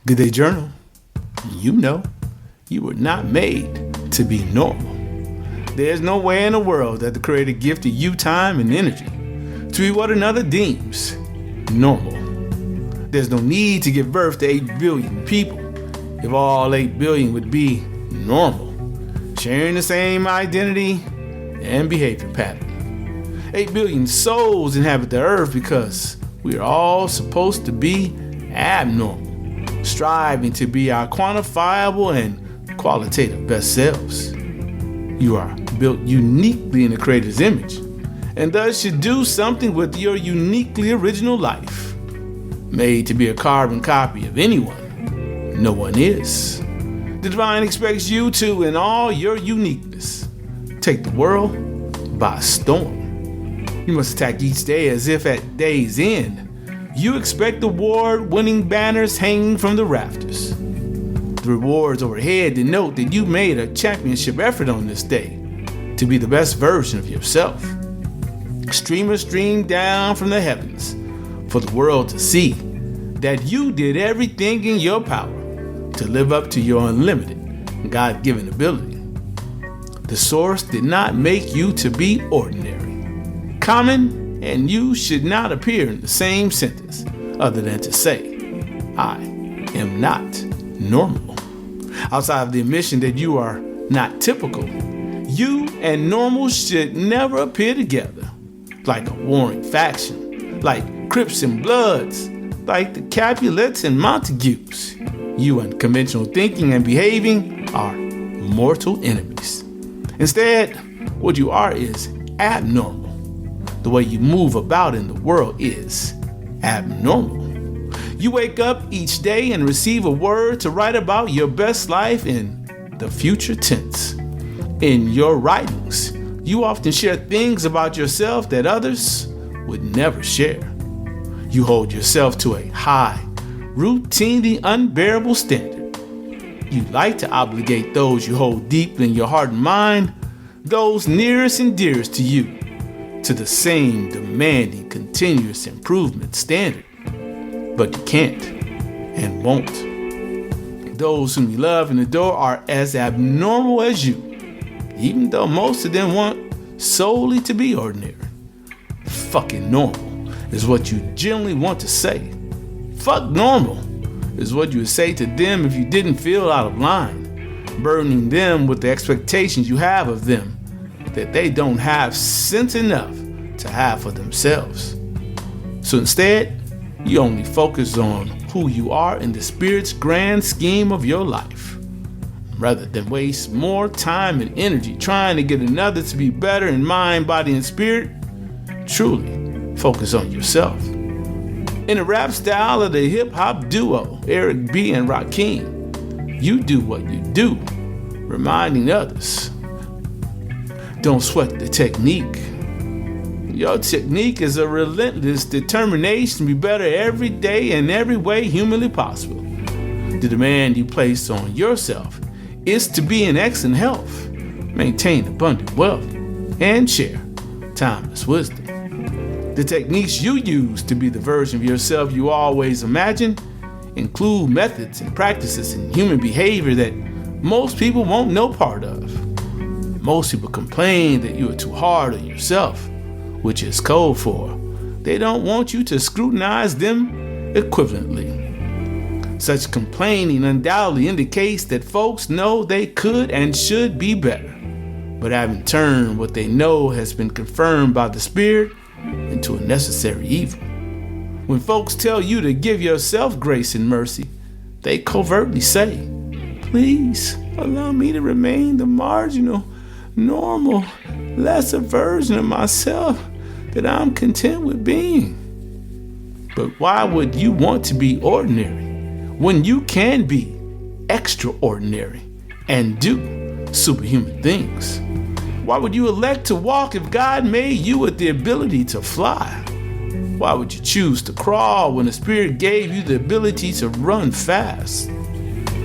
Good Day Journal. You know, you were not made to be normal. There's no way in the world that the Creator gifted you time and energy to be what another deems normal. There's no need to give birth to 8 billion people if all 8 billion would be normal, sharing the same identity and behavior pattern. 8 billion souls inhabit the earth because we are all supposed to be abnormal, striving to be our quantifiable and qualitative best selves. You are built uniquely in the Creator's image, and thus should do something with your uniquely original life. Made to be a carbon copy of anyone, no one is. The divine expects you to, in all your uniqueness, take the world by storm. You must attack each day as if at day's end, you expect award-winning banners hanging from the rafters. The rewards overhead denote that you made a championship effort on this day to be the best version of yourself. Streamers stream down from the heavens for the world to see that you did everything in your power to live up to your unlimited God-given ability. The source did not make you to be ordinary, common, and you should not appear in the same sentence other than to say, I am not normal. Outside of the admission that you are not typical, you and normal should never appear together, like a warring faction, like Crips and Bloods, like the Capulets and Montagues. You and conventional thinking and behaving are mortal enemies. Instead, what you are is abnormal. The way you move about in the world is abnormal. You wake up each day and receive a word to write about your best life in the future tense. In your writings, you often share things about yourself that others would never share. You hold yourself to a high, routinely unbearable standard. You like to obligate those you hold deep in your heart and mind, those nearest and dearest to you, to the same demanding continuous improvement standard. But you can't and won't. Those whom you love and adore are as abnormal as you, even though most of them want solely to be ordinary. Fucking normal is what you generally want to say. Fuck normal is what you would say to them if you didn't feel out of line, burdening them with the expectations you have of them that they don't have sense enough to have for themselves. So instead, you only focus on who you are in the Spirit's grand scheme of your life, rather than waste more time and energy trying to get another to be better in mind, body, and spirit. Truly focus on yourself. In the rap style of the hip-hop duo Eric B. and Rakim, you do what you do, reminding others. Don't sweat the technique. Your technique is a relentless determination to be better every day in every way humanly possible. The demand you place on yourself is to be in excellent health, maintain abundant wealth, and share timeless wisdom. The techniques you use to be the version of yourself you always imagined include methods and practices in human behavior that most people won't know part of. Most people complain that you are too hard on yourself, which is code for they don't want you to scrutinize them equivalently. Such complaining undoubtedly indicates that folks know they could and should be better, but haven't turned what they know has been confirmed by the Spirit into a necessary evil. When folks tell you to give yourself grace and mercy, they covertly say, please allow me to remain the marginal, normal, lesser version of myself that I'm content with being. But why would you want to be ordinary when you can be extraordinary and do superhuman things? Why would you elect to walk if God made you with the ability to fly? Why would you choose to crawl when the Spirit gave you the ability to run fast?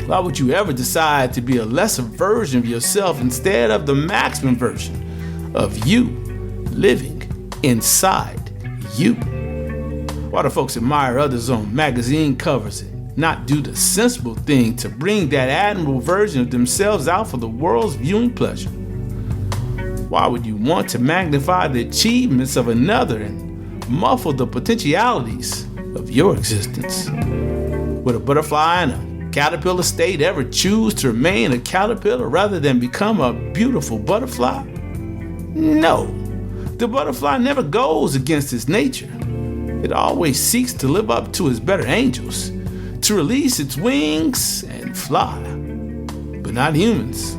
Why would you ever decide to be a lesser version of yourself instead of the maximum version of you living inside you? Why do folks admire others on magazine covers and not do the sensible thing to bring that admirable version of themselves out for the world's viewing pleasure? Why would you want to magnify the achievements of another and muffle the potentialities of your existence? Would a butterfly in a caterpillar state ever choose to remain a caterpillar rather than become a beautiful butterfly? No. The butterfly never goes against its nature. It always seeks to live up to its better angels, to release its wings and fly. But not humans.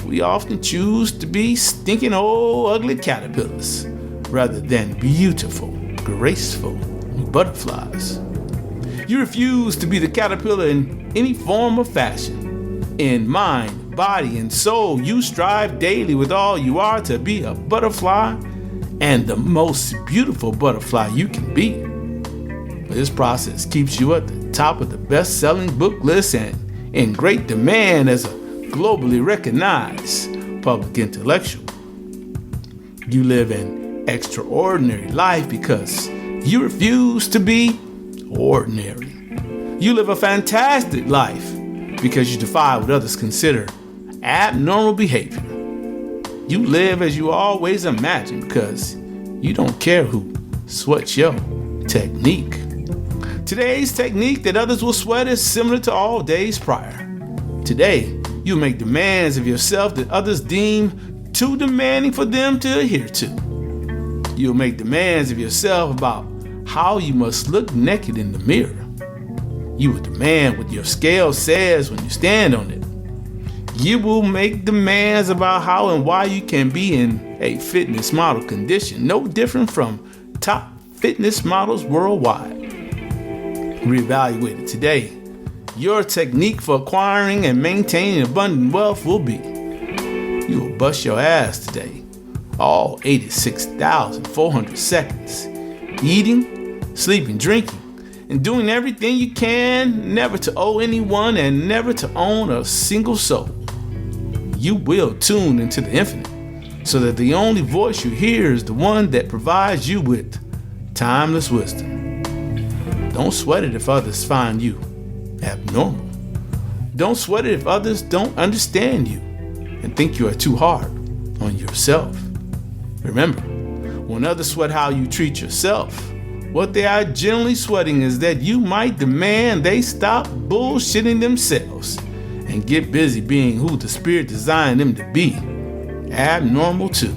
We often choose to be stinking old ugly caterpillars rather than beautiful, graceful butterflies. You refuse to be the caterpillar in any form or fashion. In mind, body, and soul, you strive daily with all you are to be a butterfly and the most beautiful butterfly you can be. This process keeps you at the top of the best-selling book list and in great demand as a globally recognized public intellectual. You live an extraordinary life because you refuse to be ordinary. You live a fantastic life because you defy what others consider abnormal behavior. You live as you always imagine because you don't care who sweats your technique. Today's technique that others will sweat is similar to all days prior. Today, you make demands of yourself that others deem too demanding for them to adhere to. You'll make demands of yourself about how you must look naked in the mirror. You will demand what your scale says when you stand on it. You will make demands about how and why you can be in a fitness model condition, no different from top fitness models worldwide. Reevaluated today, your technique for acquiring and maintaining abundant wealth will be: you will bust your ass today, all 86,400 seconds, eating, sleeping, drinking, and doing everything you can never to owe anyone and never to own a single soul. You will tune into the infinite so that the only voice you hear is the one that provides you with timeless wisdom. Don't sweat it if others find you abnormal. Don't sweat it if others don't understand you and think you are too hard on yourself. Remember, when others sweat how you treat yourself, what they are generally sweating is that you might demand they stop bullshitting themselves and get busy being who the Spirit designed them to be, abnormal too.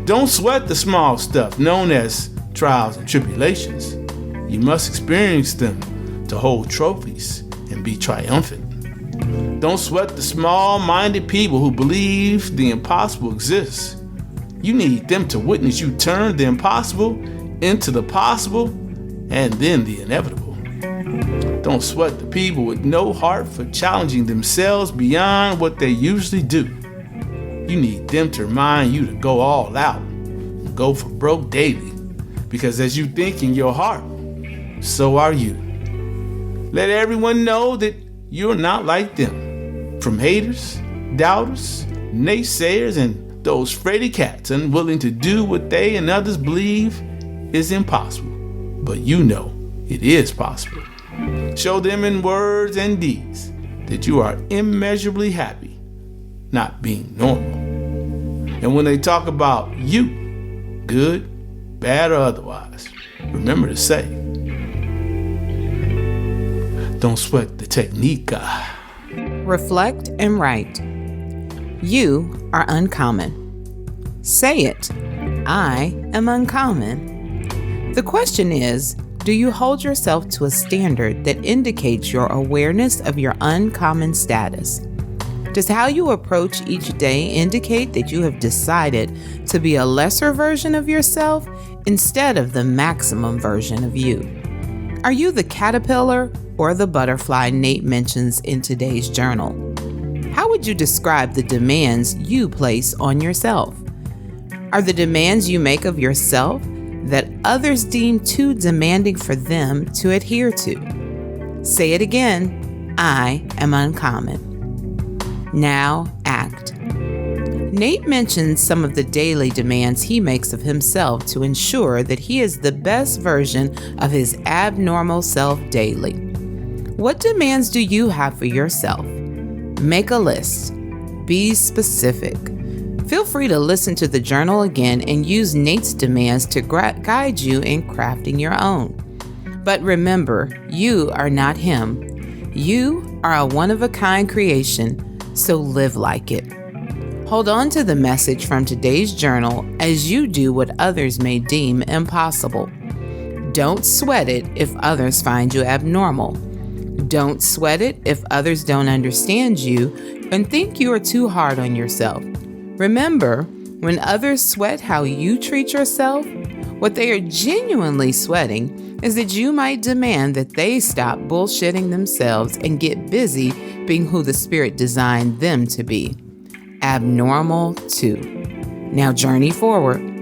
Don't sweat the small stuff known as trials and tribulations. You must experience them to hold trophies and be triumphant. Don't sweat the small-minded people who believe the impossible exists. You need them to witness you turn the impossible into the possible and then the inevitable. Don't sweat the people with no heart for challenging themselves beyond what they usually do. You need them to remind you to go all out and go for broke daily, because as you think in your heart, so are you. Let everyone know that you're not like them. From haters, doubters, naysayers, and those fraidy cats unwilling to do what they and others believe is impossible. But you know it is possible. Show them in words and deeds that you are immeasurably happy not being normal. And when they talk about you, good, bad, or otherwise, remember to say, don't sweat the technique, guy. Reflect and write. You are uncommon. Say it. I am uncommon. The question is, do you hold yourself to a standard that indicates your awareness of your uncommon status? Does how you approach each day indicate that you have decided to be a lesser version of yourself instead of the maximum version of you? Are you the caterpillar or the butterfly Nate mentions in today's journal? How would you describe the demands you place on yourself? Are the demands you make of yourself that others deem too demanding for them to adhere to? Say it again. I am uncommon. Now act. Nate mentions some of the daily demands he makes of himself to ensure that he is the best version of his abnormal self daily. What demands do you have for yourself? Make a list. Be specific. Feel free to listen to the journal again and use Nate's demands to guide you in crafting your own. But remember, you are not him. You are a one-of-a-kind creation, so live like it. Hold on to the message from today's journal as you do what others may deem impossible. Don't sweat it if others find you abnormal. Don't sweat it if others don't understand you and think you are too hard on yourself. Remember, when others sweat how you treat yourself, what they are genuinely sweating is that you might demand that they stop bullshitting themselves and get busy being who the Spirit designed them to be. Abnormal too. Now journey forward.